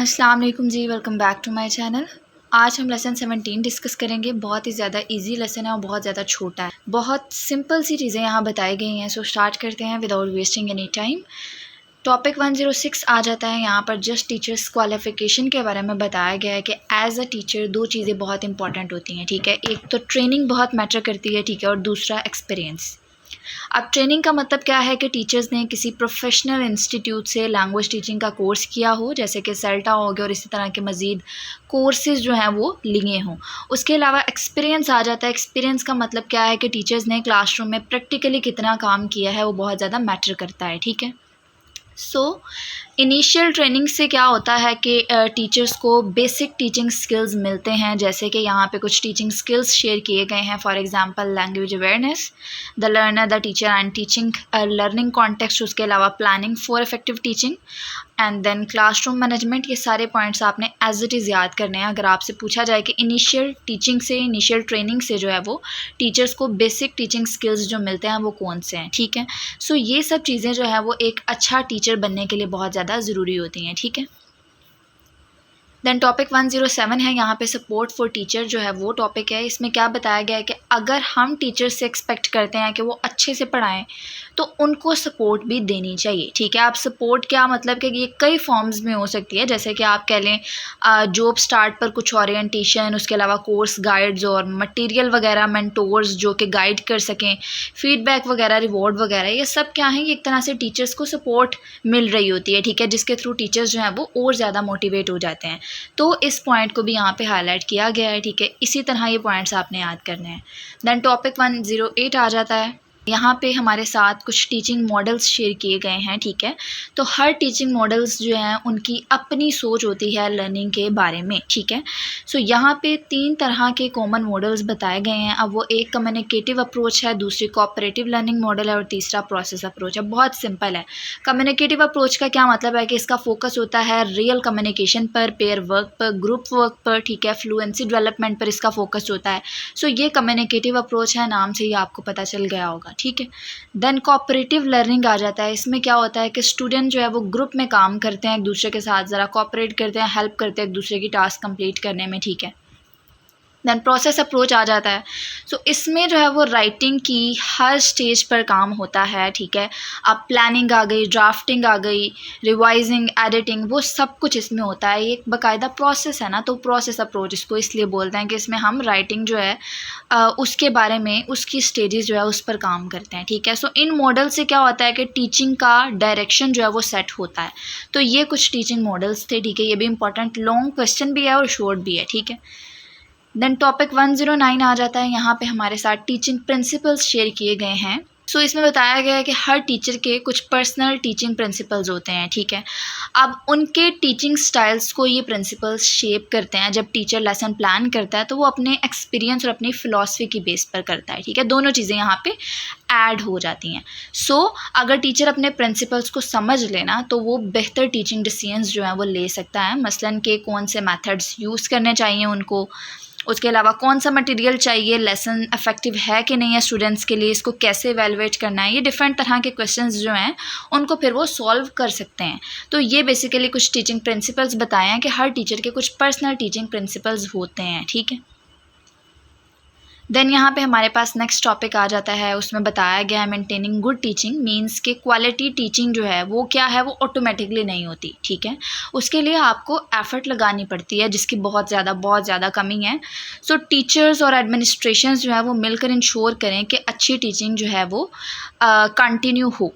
अस्सलाम वालेकुम जी, welcome back to my channel. आज हम लेसन 17 डिस्कस करेंगे। बहुत ही ज़्यादा इजी लेसन है और बहुत ज़्यादा छोटा है। बहुत सिंपल सी चीज़ें यहाँ बताई गई हैं। सो स्टार्ट करते हैं without wasting any time. Topic 106 आ जाता है। यहाँ पर जस्ट टीचर्स क्वालिफ़िकेशन के बारे में बताया गया है कि एज अ टीचर दो चीज़ें बहुत इंपॉर्टेंट होती हैं, ठीक है। एक तो ट्रेनिंग बहुत मैटर करती है, ठीक है, और दूसरा एक्सपीरियंस। अब ट्रेनिंग का मतलब क्या है कि टीचर्स ने किसी प्रोफेशनल इंस्टीट्यूट से लैंग्वेज टीचिंग का कोर्स किया हो, जैसे कि सेल्टा हो गया और इसी तरह के मज़ीद कोर्सेज़ जो हैं वो लिए हों। उसके अलावा एक्सपीरियंस आ जाता है। एक्सपीरियंस का मतलब क्या है कि टीचर्स ने क्लासरूम में प्रैक्टिकली कितना काम किया है, वो बहुत ज़्यादा मैटर करता है, ठीक है। इनिशियल ट्रेनिंग से क्या होता है कि टीचर्स को बेसिक टीचिंग स्किल्स मिलते हैं, जैसे कि यहाँ पे कुछ टीचिंग स्किल्स शेयर किए गए हैं। For example language awareness, the learner, the teacher and teaching learning context. उसके अलावा planning for effective teaching and then classroom management. ये सारे पॉइंट्स आपने एज इट इज़ याद करने हैं। अगर आपसे पूछा जाए कि इनिशियल टीचिंग से, इनिशियल ट्रेनिंग से जो है वो टीचर्स को बेसिक टीचिंग स्किल्स जो मिलते हैं वो कौन से हैं, ठीक है। ये सब चीज़ें जो है वो एक अच्छा टीचर बनने के लिए बहुत ज़्यादा ज़रूरी होती हैं, ठीक है। देन टॉपिक 107 है। यहाँ पे सपोर्ट फॉर टीचर जो है वो टॉपिक है। इसमें क्या बताया गया है कि अगर हम टीचर से एक्सपेक्ट करते हैं कि वो अच्छे से पढ़ाएं तो उनको सपोर्ट भी देनी चाहिए, ठीक है। आप सपोर्ट क्या मतलब कि ये कई फॉर्म्स में हो सकती है, जैसे कि आप कह लें जॉब स्टार्ट पर कुछ ओरिएंटेशन, उसके अलावा कोर्स गाइड्स और मटेरियल वगैरह, मेंटोर्स जो कि गाइड कर सकें, फीडबैक वगैरह, रिवॉर्ड वगैरह, ये सब क्या है, ये एक तरह से टीचर्स को सपोर्ट मिल रही होती है, ठीक है, जिसके थ्रू टीचर्स जो हैं वो और ज़्यादा मोटिवेट हो जाते हैं। तो इस पॉइंट को भी यहाँ पे हाईलाइट किया गया है, ठीक है। इसी तरह ये पॉइंट्स आपने याद करने हैं। देन टॉपिक 108 आ जाता है। यहाँ पे हमारे साथ कुछ टीचिंग मॉडल्स शेयर किए गए हैं, ठीक है। तो हर टीचिंग मॉडल्स जो हैं उनकी अपनी सोच होती है लर्निंग के बारे में, ठीक है। यहाँ पे 3 तरह के कॉमन मॉडल्स बताए गए हैं। अब वो एक कम्युनिकेटिव अप्रोच है, दूसरी कोऑपरेटिव लर्निंग मॉडल है और तीसरा प्रोसेस अप्रोच है। बहुत सिंपल है। कम्युनिकेटिव अप्रोच का क्या मतलब है कि इसका फोकस होता है रियल कम्युनिकेशन पर, पेयर वर्क पर, ग्रुप वर्क पर, ठीक है, फ्लुएंसी डेवलपमेंट पर इसका फोकस होता है। ये कम्युनिकेटिव अप्रोच है, नाम से ही आपको पता चल गया होगा, ठीक है। देन कोऑपरेटिव लर्निंग आ जाता है। इसमें क्या होता है कि स्टूडेंट जो है वो ग्रुप में काम करते हैं, एक दूसरे के साथ ज़रा कोऑपरेट करते हैं, हेल्प करते हैं एक दूसरे की टास्क कंप्लीट करने में, ठीक है। देन प्रोसेस अप्रोच आ जाता है। इसमें जो है वो राइटिंग की हर स्टेज पर काम होता है, ठीक है। अब प्लानिंग आ गई, ड्राफ्टिंग आ गई, रिवाइजिंग, एडिटिंग, वो सब कुछ इसमें होता है। ये एक बाकायदा प्रोसेस है ना, तो प्रोसेस अप्रोच इसको इसलिए बोलते हैं कि इसमें हम राइटिंग जो है उसके बारे में, उसकी स्टेजेस जो है उस पर काम करते हैं, ठीक है। इन मॉडल से क्या होता है कि टीचिंग का डायरेक्शन जो है वो सेट होता है। तो ये कुछ टीचिंग मॉडल्स थे, ठीक है। ये भी इंपॉर्टेंट लॉन्ग क्वेश्चन भी है और शॉर्ट भी है, ठीक है। देन टॉपिक 109 आ जाता है। यहाँ पे हमारे साथ टीचिंग प्रिंसिपल्स शेयर किए गए हैं। इसमें बताया गया है कि हर टीचर के कुछ पर्सनल टीचिंग प्रिंसिपल्स होते हैं, ठीक है। अब उनके टीचिंग स्टाइल्स को ये प्रिंसिपल्स शेप करते हैं। जब टीचर लेसन प्लान करता है तो वो अपने एक्सपीरियंस और अपनी फ़िलासफ़ी की बेस पर करता है, ठीक है। दोनों चीज़ें यहाँ पे ऐड हो जाती हैं। अगर टीचर अपने प्रिंसिपल्स को समझ लेना तो वो बेहतर टीचिंग डिसीजंस जो हैं वो ले सकता है। मसलन के कौन से मेथड्स यूज़ करने चाहिए उनको, उसके अलावा कौन सा मटेरियल चाहिए, लेसन इफेक्टिव है कि नहीं है स्टूडेंट्स के लिए, इसको कैसे एवेलुएट करना है, ये डिफरेंट तरह के क्वेश्चंस जो हैं उनको फिर वो सॉल्व कर सकते हैं। तो ये बेसिकली कुछ टीचिंग प्रिंसिपल्स बताए हैं कि हर टीचर के कुछ पर्सनल टीचिंग प्रिंसिपल्स होते हैं, ठीक है। देन यहाँ पे हमारे पास नेक्स्ट टॉपिक आ जाता है। उसमें बताया गया है मेंटेनिंग गुड टीचिंग मींस के क्वालिटी टीचिंग जो है वो क्या है, वो ऑटोमेटिकली नहीं होती, ठीक है। उसके लिए आपको एफर्ट लगानी पड़ती है, जिसकी बहुत ज़्यादा कमी है। टीचर्स और एडमिनिस्ट्रेशन जो है वो मिलकर इंश्योर करें कि अच्छी टीचिंग जो है वो कंटिन्यू हो।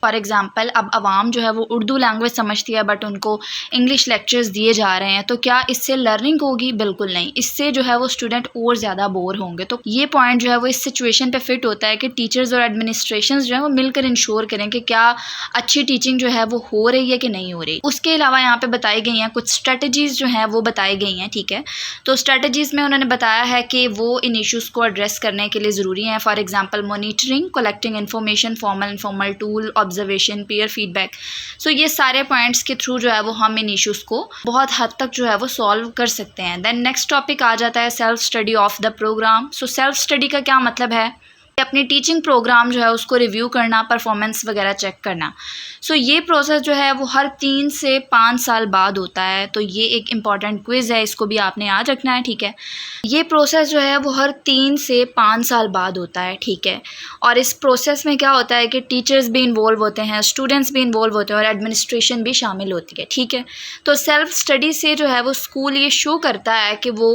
फॉर एग्ज़ाम्पल अब आवाम जो है वो उर्दू लैंग्वेज समझती है बट उनको इंग्लिश लेक्चर्स दिए जा रहे हैं, तो क्या इससे लर्निंग होगी? बिल्कुल नहीं। इससे जो है वो स्टूडेंट और ज़्यादा बोर होंगे। तो ये पॉइंट जो है वो इस सिचुएशन पे फिट होता है कि टीचर्स और एडमिनिस्ट्रेशंस जो है वो मिलकर इंश्योर करें कि क्या अच्छी टीचिंग जो है वो हो रही है कि नहीं हो रही। उसके अलावा यहाँ पर बताई गई हैं कुछ स्ट्रेटजीज़ जो हैं वो बताई गई हैं, ठीक है। स्ट्रेटजीज़ में उन्होंने बताया है कि वो इन इशूज़ को एड्रेस करने के लिए ज़रूरी हैं। For example monitoring, collecting information, formal informal tool, observation, peer feedback. ये सारे पॉइंट्स के थ्रू जो है वो हम इन इश्यूज़ को बहुत हद तक जो है वो सॉल्व कर सकते हैं। देन नेक्स्ट टॉपिक आ जाता है self study of the program. Self study का क्या मतलब है? अपनी टीचिंग प्रोग्राम जो है उसको रिव्यू करना, परफॉर्मेंस वगैरह चेक करना। सो ये प्रोसेस जो है वो हर 3 से 5 साल बाद होता है। तो ये एक इम्पॉर्टेंट क्विज़ है, इसको भी आपने याद रखना है, ठीक है। ये प्रोसेस जो है वो हर 3 से 5 साल बाद होता है, ठीक है। और इस प्रोसेस में क्या होता है कि टीचर्स भी इन्वॉल्व होते हैं, स्टूडेंट्स भी इन्वॉल्व होते हैं और एडमिनिस्ट्रेशन भी शामिल होती है, ठीक है। तो सेल्फ स्टडी से जो है वो स्कूल ये शो करता है कि वो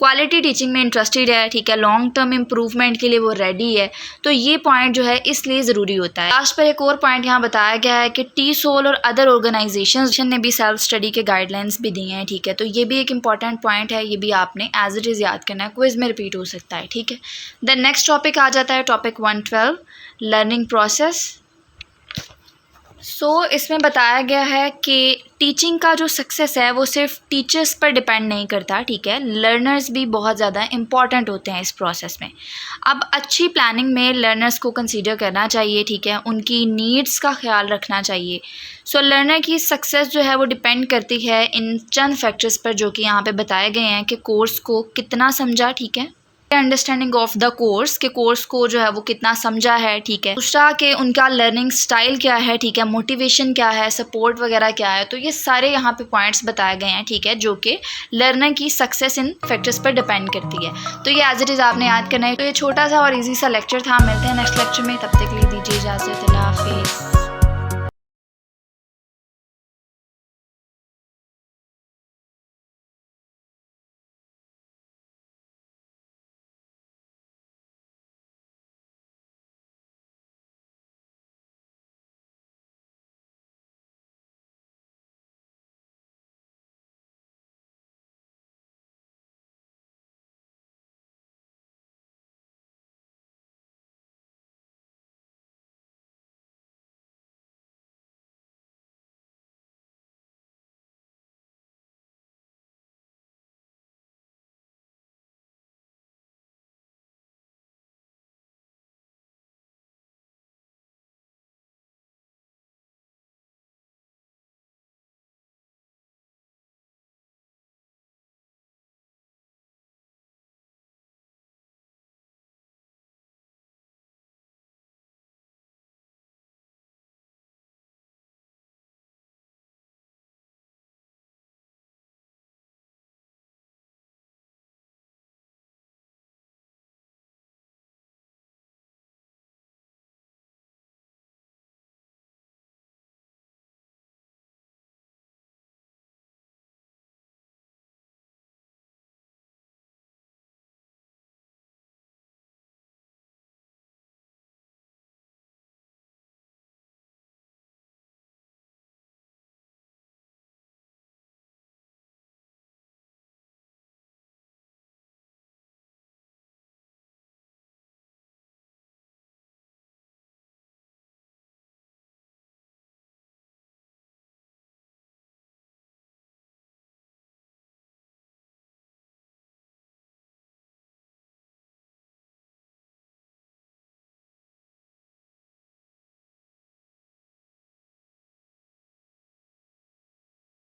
क्वालिटी टीचिंग में इंटरेस्टेड है, ठीक है, लॉन्ग टर्म इम्प्रूवमेंट के लिए वो रेडी है। तो ये पॉइंट जो है इसलिए ज़रूरी होता है। लास्ट पर एक और पॉइंट यहाँ बताया गया है कि TESOL और अदर ऑर्गेनाइजेशन ने भी सेल्फ स्टडी के गाइडलाइंस भी दिए हैं, ठीक है। तो ये भी एक इंपॉर्टेंट पॉइंट है, ये भी आपने एज इट इज़ याद करना है, क्विज में रिपीट हो सकता है, ठीक है। देन नेक्स्ट टॉपिक आ जाता है टॉपिक 112, लर्निंग प्रोसेस। सो इसमें बताया गया है कि टीचिंग का जो सक्सेस है वो सिर्फ टीचर्स पर डिपेंड नहीं करता, ठीक है, लर्नर्स भी बहुत ज़्यादा इम्पॉर्टेंट होते हैं इस प्रोसेस में। अब अच्छी प्लानिंग में लर्नर्स को कंसीडर करना चाहिए, ठीक है, उनकी नीड्स का ख्याल रखना चाहिए। सो लर्नर की सक्सेस जो है वो डिपेंड करती है इन चंद फैक्टर्स पर जो कि यहाँ पे बताए गए हैं कि कोर्स को कितना समझा, ठीक है, अंडरस्टैंडिंग ऑफ द कोर्स, के कोर्स को जो है वो कितना समझा है, ठीक है। दूसरा कि उनका लर्निंग स्टाइल क्या है, ठीक है, मोटिवेशन क्या है, सपोर्ट वगैरह क्या है। तो ये सारे यहाँ पे पॉइंट्स बताए गए हैं, ठीक है, जो कि लर्नर की सक्सेस इन फैक्टर्स पर डिपेंड करती है। तो ये एज इट इज़ आपने याद करना है। तो ये छोटा सा और ईजी सा लेक्चर था, मिलते हैं नेक्स्ट लेक्चर में, तब तक के लिए दीजिए इजाज़त, अल्लाह हाफिज़।